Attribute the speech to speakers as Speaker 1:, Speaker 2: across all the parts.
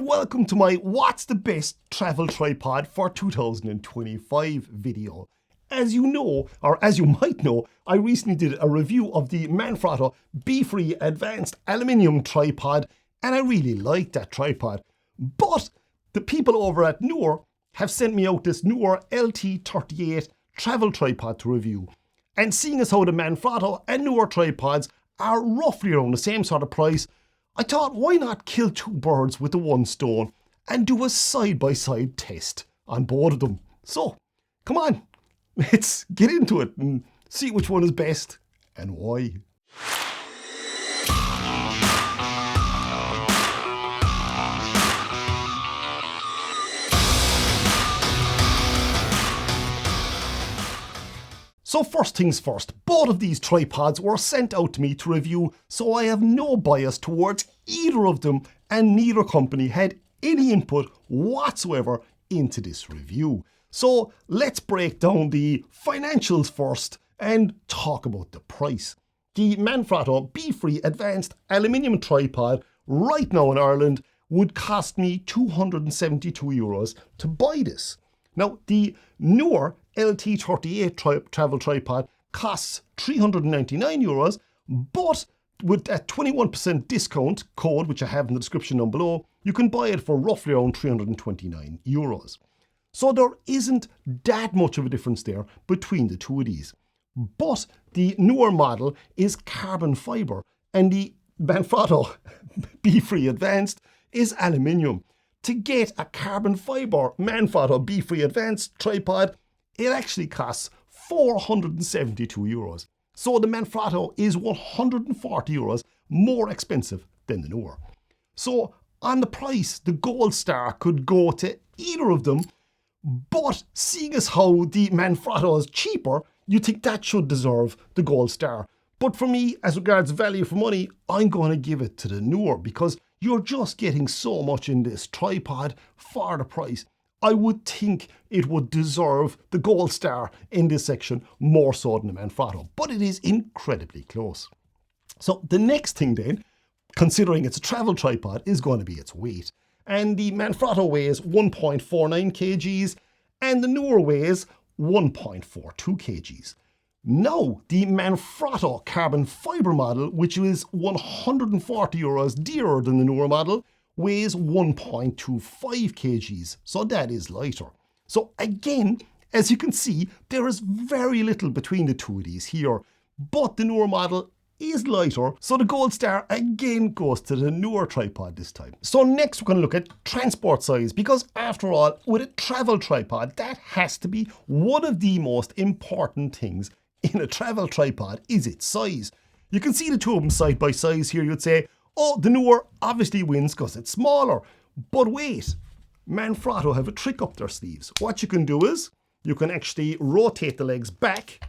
Speaker 1: and welcome to my What's the Best Travel Tripod for 2025 video. As you know, or as you might know, I recently did a review of the Manfrotto Befree Advanced aluminium tripod, and I really liked that tripod. But the people over at Neewer have sent me out this Neewer LT38 Travel Tripod to review. And seeing as how the Manfrotto and Neewer tripods are roughly around the same sort of price, I thought, why not kill two birds with the one stone and do a side-by-side test on both of them. So, come on, let's get into it and see which one is best and why. So first things first, both of these tripods were sent out to me to review, so I have no bias towards either of them, and neither company had any input whatsoever into this review. So let's break down the financials first and talk about the price. The Manfrotto Befree Advanced aluminium tripod right now in Ireland would cost me €272 to buy this. Now, the Neewer LT38 Travel Tripod costs €399, but with a 21% discount code, which I have in the description down below, you can buy it for roughly around €329. So there isn't that much of a difference there between the two of these. But the Neewer model is carbon fibre, and the Manfrotto Befree Advanced is aluminium. To get a carbon fibre Manfrotto Befree Advanced tripod, it actually costs €472. So the Manfrotto is €140 more expensive than the Neewer. So on the price, the gold star could go to either of them, but seeing as how the Manfrotto is cheaper, you think that should deserve the gold star. But for me, as regards value for money, I'm going to give it to the Neewer because you're just getting so much in this tripod for the price. I would think it would deserve the gold star in this section more so than the Manfrotto, but it is incredibly close. So the next thing then, considering it's a travel tripod, is going to be its weight. And the Manfrotto weighs 1.49 kgs and the Neewer weighs 1.42 kgs. Now, the Manfrotto carbon fibre model, which is €140 dearer than the Neewer model, weighs 1.25 kgs, so that is lighter. So again, as you can see, there is very little between the two of these here, but the Neewer model is lighter, so the gold star again goes to the Neewer tripod this time. So next we're going to look at transport size, because after all, with a travel tripod, that has to be one of the most important things in a travel tripod is its size. You can see the two of them side by side here. You'd say, oh, the Neewer obviously wins because it's smaller. But wait, Manfrotto have a trick up their sleeves. What you can do is, you can actually rotate the legs back.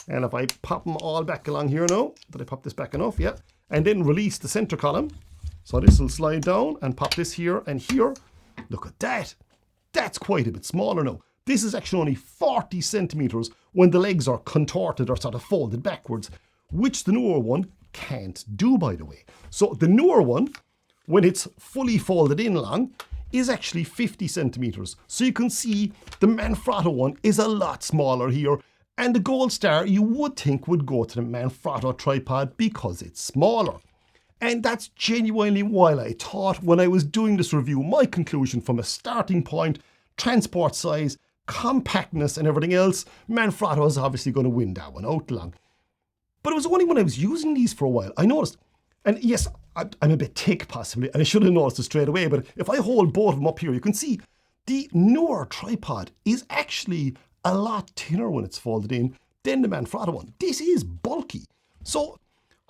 Speaker 1: And if I pop them all back along here now, did I pop this back enough? Yeah. And then release the center column. So this will slide down and pop this here and here. Look at that. That's quite a bit smaller now. This is actually only 40 centimeters when the legs are contorted or sort of folded backwards, which the Neewer one can't do, by the way. So the Neewer one, when it's fully folded in long, is actually 50 centimeters. So you can see the Manfrotto one is a lot smaller here, and the gold star you would think would go to the Manfrotto tripod because it's smaller. And that's genuinely why I thought when I was doing this review, my conclusion from a starting point, transport size, compactness and everything else, Manfrotto is obviously going to win that one out long. But it was only when I was using these for a while, I noticed, and yes, I'm a bit thick possibly, and I should have noticed it straight away, but if I hold both of them up here, you can see the Neewer tripod is actually a lot thinner when it's folded in than the Manfrotto one. This is bulky. So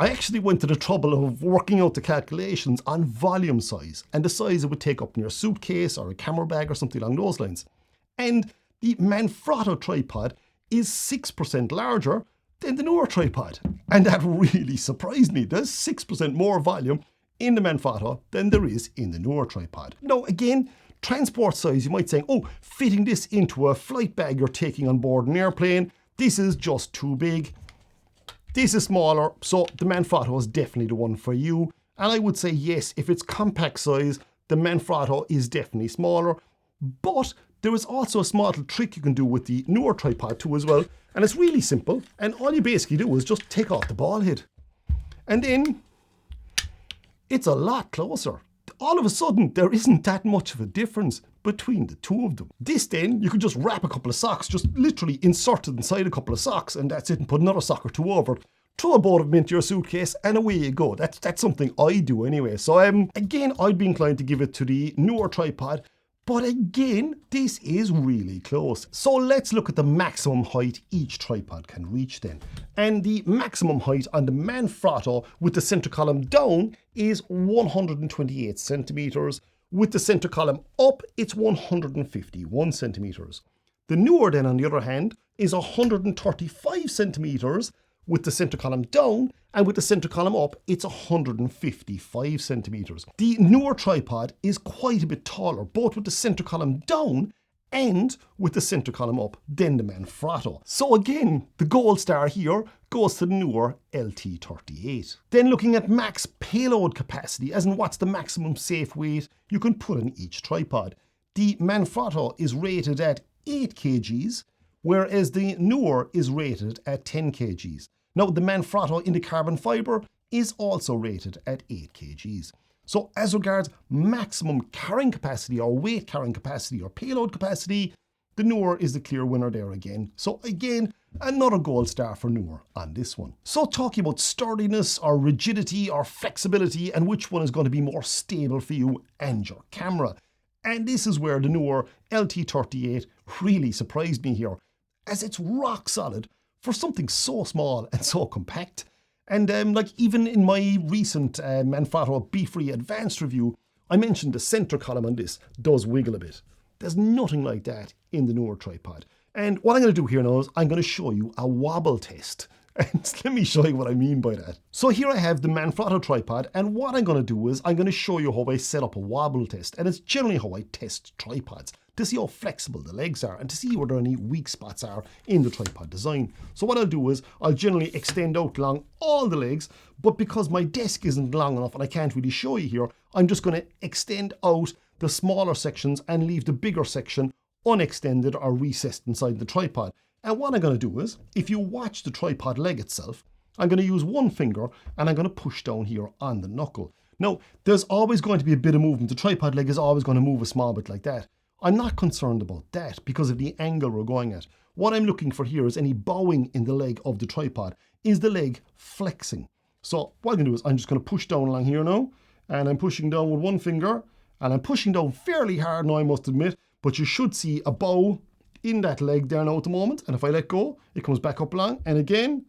Speaker 1: I actually went to the trouble of working out the calculations on volume size and the size it would take up in your suitcase or a camera bag or something along those lines. And the Manfrotto tripod is 6% larger than the Neewer tripod. And that really surprised me. There's 6% more volume in the Manfrotto than there is in the Neewer tripod. Now again, transport size, you might say, oh, fitting this into a flight bag you're taking on board an airplane, this is just too big. This is smaller, so the Manfrotto is definitely the one for you. And I would say yes, if it's compact size, the Manfrotto is definitely smaller, but there is also a small little trick you can do with the Neewer tripod too as well, and it's really simple, and all you basically do is just take off the ball head, and then it's a lot closer. All of a sudden, there isn't that much of a difference between the two of them. This then, you could just wrap a couple of socks, just literally insert it inside a couple of socks, and that's it, and put another sock or two over it. Throw both of them into your suitcase, and away you go. That's something I do anyway. So again, I'd be inclined to give it to the Neewer tripod, but again, this is really close. So let's look at the maximum height each tripod can reach then. And the maximum height on the Manfrotto with the center column down is 128 centimeters. With the center column up, it's 151 centimeters. The Neewer then, on the other hand, is 135 centimeters with the center column down, and with the center column up, it's 155 centimeters. The Neewer tripod is quite a bit taller, both with the center column down and with the center column up than the Manfrotto. So again, the gold star here goes to the Neewer LT38. Then looking at max payload capacity, as in what's the maximum safe weight you can put in each tripod. The Manfrotto is rated at 8 kgs, whereas the Neewer is rated at 10 kgs. Now, the Manfrotto in the carbon fibre is also rated at 8 kgs. So as regards maximum carrying capacity or weight carrying capacity or payload capacity, the Neewer is the clear winner there again. So again, another gold star for Neewer on this one. So talking about sturdiness or rigidity or flexibility and which one is going to be more stable for you and your camera. And this is where the Neewer LT38 really surprised me here, as it's rock solid for something so small and so compact. And like even in my recent Manfrotto Befree Advanced review, I mentioned the center column on this does wiggle a bit. There's nothing like that in the Neewer tripod. And what I'm going to do here now is I'm going to show you a wobble test. And let me show you what I mean by that. So here I have the Manfrotto tripod, and what I'm going to do is I'm going to show you how I set up a wobble test. And it's generally how I test tripods, to see how flexible the legs are and to see where there any weak spots are in the tripod design. So what I'll do is I'll generally extend out along all the legs, but because my desk isn't long enough and I can't really show you here, I'm just going to extend out the smaller sections and leave the bigger section unextended or recessed inside the tripod. And what I'm going to do is, if you watch the tripod leg itself, I'm going to use one finger and I'm going to push down here on the knuckle. Now, there's always going to be a bit of movement. The tripod leg is always going to move a small bit like that. I'm not concerned about that because of the angle we're going at. What I'm looking for here is any bowing in the leg of the tripod. Is the leg flexing? So what I'm going to do is I'm just going to push down along here now, and I'm pushing down with one finger, and I'm pushing down fairly hard now, I must admit, but you should see a bow in that leg there now at the moment, and if I let go, it comes back up along, and again.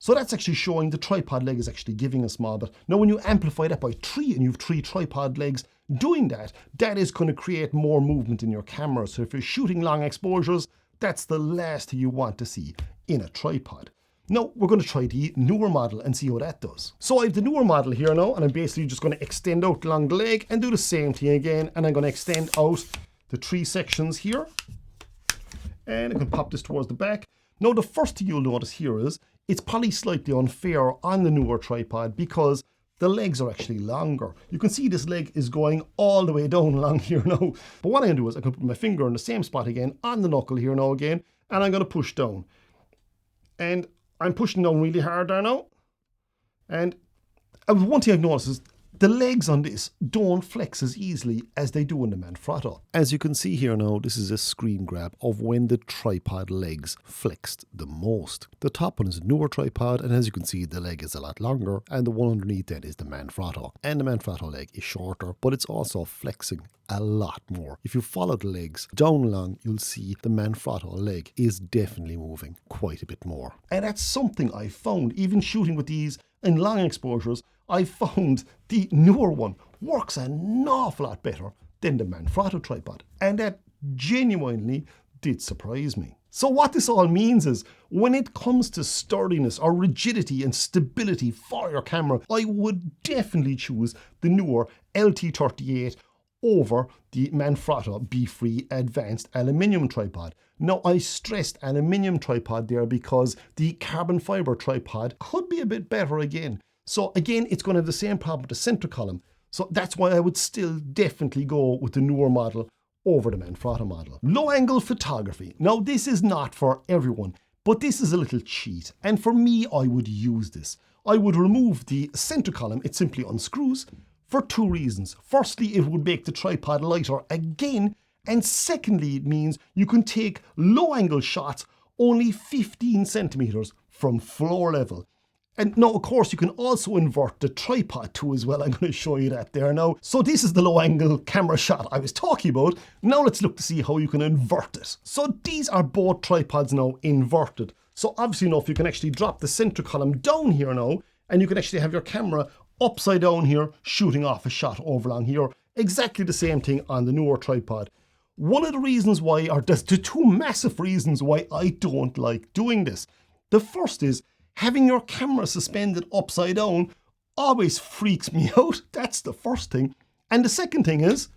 Speaker 1: So that's actually showing the tripod leg is actually giving a small bit. Now when you amplify that by 3 and you have 3 tripod legs doing that, that is going to create more movement in your camera. So if you're shooting long exposures, that's the last thing you want to see in a tripod. Now we're going to try the Neewer model and see how that does. So I have the Neewer model here now, and I'm basically just going to extend out along the leg and do the same thing again, and I'm going to extend out the 3 sections here, and I can pop this towards the back. Now the first thing you'll notice here is it's probably slightly unfair on the Neewer tripod because the legs are actually longer. You can see this leg is going all the way down along here now. But what I'm going to do is I'm going to put my finger in the same spot again on the knuckle here now again, and I'm going to push down. And I'm pushing down really hard there now. And one thing I've noticed is the legs on this don't flex as easily as they do in the Manfrotto. As you can see here now, this is a screen grab of when the tripod legs flexed the most. The top one is a Neewer tripod, and as you can see, the leg is a lot longer, and the one underneath that is the Manfrotto. And the Manfrotto leg is shorter, but it's also flexing a lot more. If you follow the legs down along, you'll see the Manfrotto leg is definitely moving quite a bit more. And that's something I found, even shooting with these in long exposures, I found the Neewer one works an awful lot better than the Manfrotto tripod. And that genuinely did surprise me. So what this all means is, when it comes to sturdiness or rigidity and stability for your camera, I would definitely choose the Neewer LT38 over the Manfrotto Befree Advanced aluminium tripod. Now, I stressed aluminium tripod there because the carbon fiber tripod could be a bit better again. So again, it's going to have the same problem with the center column. So that's why I would still definitely go with the Neewer model over the Manfrotto model. Low angle photography. Now this is not for everyone, but this is a little cheat. And for me, I would use this. I would remove the center column. It simply unscrews for two reasons. Firstly, it would make the tripod lighter again. And secondly, it means you can take low angle shots only 15 centimeters from floor level. And now, of course, you can also invert the tripod too as well. I'm going to show you that there now. So this is the low angle camera shot I was talking about. Now let's look to see how you can invert it. So these are both tripods now inverted. So obviously now if you can actually drop the center column down here now, and you can actually have your camera upside down here, shooting off a shot over along here. Exactly the same thing on the Neewer tripod. One of the reasons why, or there's the two massive reasons why I don't like doing this. The first is, having your camera suspended upside down always freaks me out. That's the first thing. And the second thing is,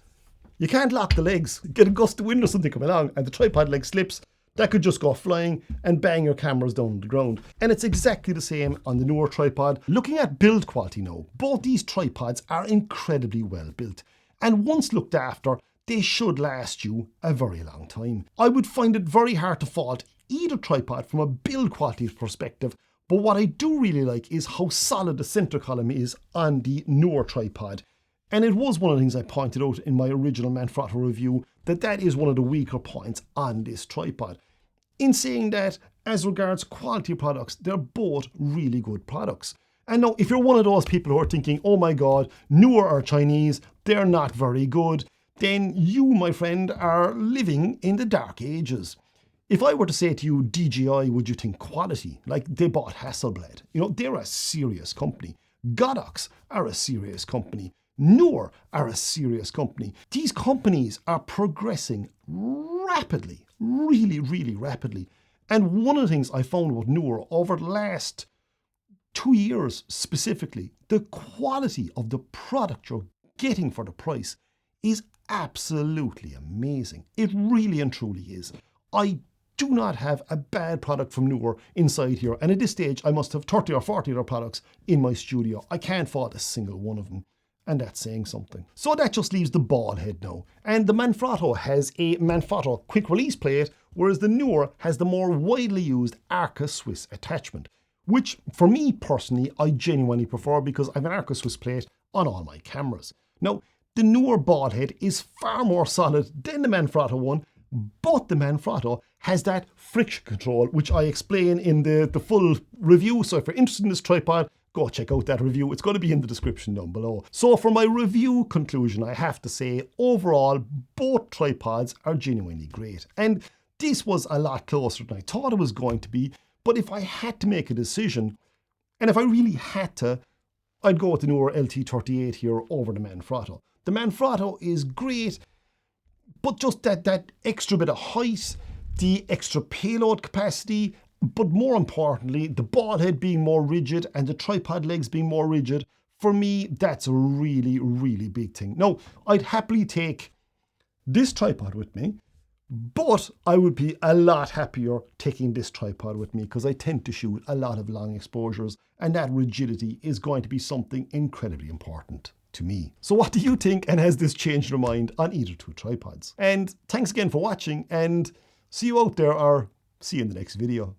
Speaker 1: you can't lock the legs. Get a gust of wind or something come along and the tripod leg slips. That could just go flying and bang your cameras down to the ground. And it's exactly the same on the Neewer tripod. Looking at build quality now, both these tripods are incredibly well built. And once looked after, they should last you a very long time. I would find it very hard to fault either tripod from a build quality perspective. But what I do really like is how solid the center column is on the Neewer tripod. And it was one of the things I pointed out in my original Manfrotto review, that is one of the weaker points on this tripod. In saying that, as regards quality products, they're both really good products. And now, if you're one of those people who are thinking, oh my God, Neewer are Chinese, they're not very good, then you, my friend, are living in the dark ages. If I were to say to you, DJI, would you think quality? Like they bought Hasselblad. You know, they're a serious company. Godox are a serious company. Neewer are a serious company. These companies are progressing rapidly, really, really rapidly. And one of the things I found with Neewer over the last 2 years specifically, the quality of the product you're getting for the price is absolutely amazing. It really and truly is. I do not have a bad product from Neewer inside here. And at this stage, I must have 30 or 40 other products in my studio. I can't fault a single one of them. And that's saying something. So that just leaves the ball head now. And the Manfrotto has a Manfrotto quick release plate, whereas the Neewer has the more widely used Arca Swiss attachment, which for me personally, I genuinely prefer because I have an Arca Swiss plate on all my cameras. Now, the Neewer ball head is far more solid than the Manfrotto one, but the Manfrotto has that friction control, which I explain in the full review. So if you're interested in this tripod, go check out that review. It's going to be in the description down below. So for my review conclusion, I have to say, overall, both tripods are genuinely great. And this was a lot closer than I thought it was going to be. But if I had to make a decision, and if I really had to, I'd go with the Neewer LT38 here over the Manfrotto. The Manfrotto is great, but just that extra bit of height, the extra payload capacity, but more importantly, the ball head being more rigid and the tripod legs being more rigid, for me, that's a really, really big thing. Now, I'd happily take this tripod with me, but I would be a lot happier taking this tripod with me because I tend to shoot a lot of long exposures and that rigidity is going to be something incredibly important to me. So what do you think, and has this changed your mind on either two tripods? And thanks again for watching, and see you out there, or see you in the next video.